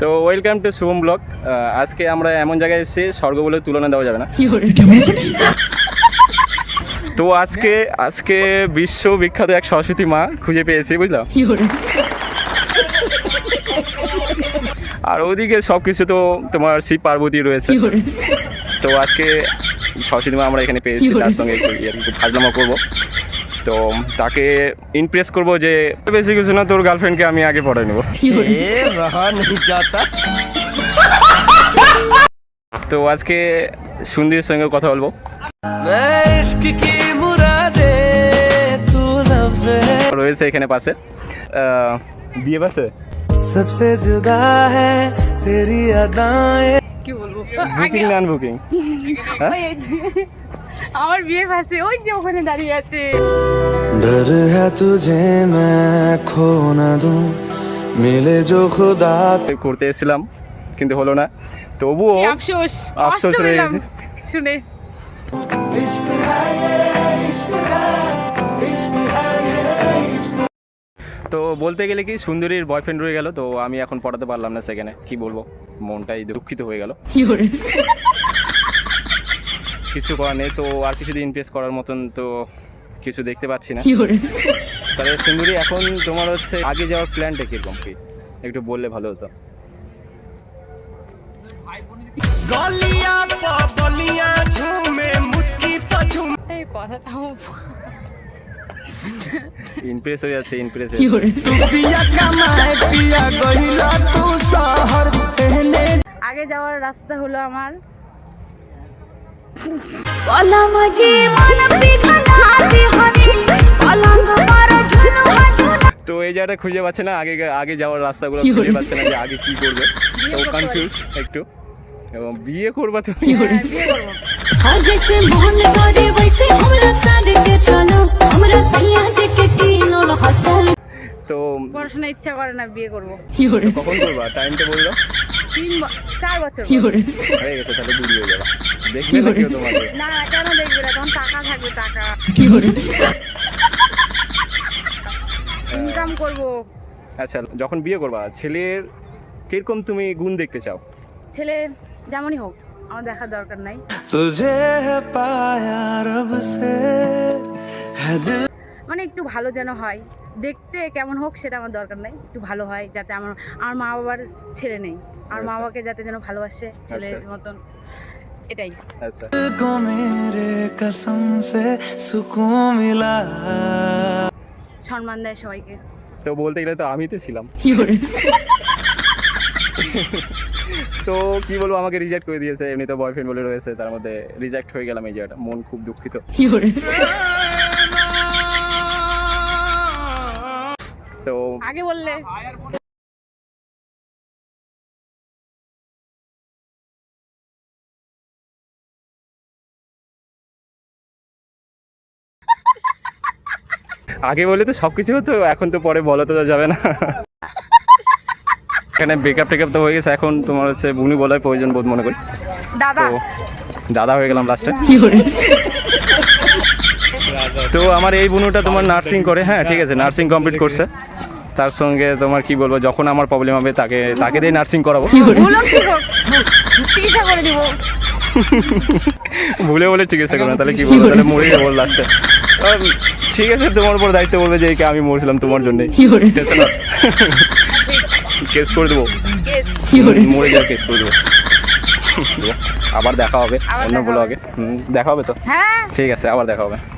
তো welcome to Shubham blog. আজকে আমরা এমন জায়গায় এসেছি স্বর্গ বলে তুলনা দেওয়া যাবে না। তো আজকে বিশ্ববিখ্যাত এক সরস্বতী মা খুঁজে পেয়েছি, বুঝলাম। আর ওদিকে সব কিছু তো তোমার শিব পার্বতী রয়েছে। তো আজকে সরস্বতী মা আমরা এখানে পেয়েছি, তার সঙ্গে একটু ফাজলামা করবো। তো তাকে ইমপ্রেস করবো যে বেশি কিছু না, তোর গার্লফ্রেন্ডকে আমি আগে পড়ে নেবো। তো আজকে সুন্দরীর সঙ্গে কথা বলবো। রয়েছে এখানে পাশে বিয়ে পাশে सबसे जुदा है तेरी अदाएं। কি বলবো বুকিং না আনবুকিং? আমার বিয়ে পাশে ওই যে ওখানে দাঁড়িয়ে আছে। डर है तुझे मैं खो ना दूं मिले जो खुदा। করতে এসেছিলাম কিন্তু হলো না, তবুও কি আফসোস আফসোস কষ্ট রয়ে পেলাম গেছে। শুনে। তো বলতে গেলে কি সুন্দরীর বয়ফ্রেন্ড রয়ে গেল, তো আমি এখন পড়াতে পারলাম না সেখানে। কি বলবো, মনটাই দুঃখিত হয়ে গেল। কিছু করার নেই, তো আর কিছুদিন ইমপ্রেস করার মতন তো কিছু দেখতে পাচ্ছি না। তাহলে সুন্দরী এখন তোমার হচ্ছে আগে যাওয়ার প্ল্যানটা কিরকম, কি একটু বললে ভালো হতো। এই কথাটা ইমপ্রেস হয়ে যাচ্ছে, ইমপ্রেস আগে যাওয়ার রাস্তা হলো আমার তো এই জায়গাটা খুঁজে পাচ্ছে না, আগে যাওয়ার রাস্তাগুলো খুঁজে পাচ্ছে না যে আগে কি করবে। তো কনফিউজ একটু, এবং বিয়ে করবা তো বিয়ে করবো। তো পড়াশোনা ইচ্ছা করে না, বিয়ে করবো। কখন করবা, টাইমটা বললো? 4 বছর হয়ে গেছে, তাহলে বুড়ি হয়ে যাবা। দেখবে না কেউ তোমাকে। না কেন দেখবে না, তখন টাকা থাকবে, টাকা ইনকাম করবো। আচ্ছা, যখন বিয়ে করবা ছেলের কিরকম তুমি গুণ দেখতে চাও? ছেলে যেমনই হোক আমার দেখার দরকার নাই। तुझे है पाया रब से है दिल। মানে একটু ভালো যেন হয়, দেখতে কেমন হোক সেটা আমার দরকার নাই, একটু ভালো হয় যাতে আমার মা বাবার ছেলে নেই, আর মা বাবাকে যাতে যেন ভালোবাসে ছেলের মতন, এটাই। আচ্ছা, को मेरे कसम से सुकून मिला। সম্মান দেয় সবাইকে। তো বলতে গেলে তো আমি তো ছিলাম। তো কি বলবো, আমাকে রিজেক্ট করে দিয়েছে। এমনি তো বয়ফ্রেন্ড বলে রয়েছে, তার মধ্যে রিজেক্ট হয়ে গেলাম। এই জায়গাটা মন খুব দুঃখিত। তো আগে বললে আগে বলে তো সবকিছু হতো, এখন তো পরে বলা তো যাবে না। এখানে ব্রেকআপ টেকআপ তো হয়ে গেছে, এখন তোমার হচ্ছে বুনি বলার প্রয়োজন বোধ মনে করি। দাদা তো দাদা হয়ে গেলাম লাস্টে। তো আমার এই বুনুটা তোমার নার্সিং করে, হ্যাঁ ঠিক আছে, নার্সিং কমপ্লিট করছে। তার সঙ্গে তোমার কি বলবো, যখন আমার প্রবলেম হবে তাকে দিয়ে নার্সিং করাবো। চিকিৎসা করে দিব। ভুলে বলে চিকিৎসা করো না, তাহলে কি বলবো, তাহলে মরে যাবো লাস্টে। ঠিক আছে, তোমার উপর দায়িত্ব বলবে যে আমি মরছিলাম তোমার জন্যই। কেস করে দেবো, মরে যাও, কেস করে দেবো। আবার দেখা হবে অন্য ব্লগে। দেখা হবে তো? হ্যাঁ ঠিক আছে, আবার দেখা হবে।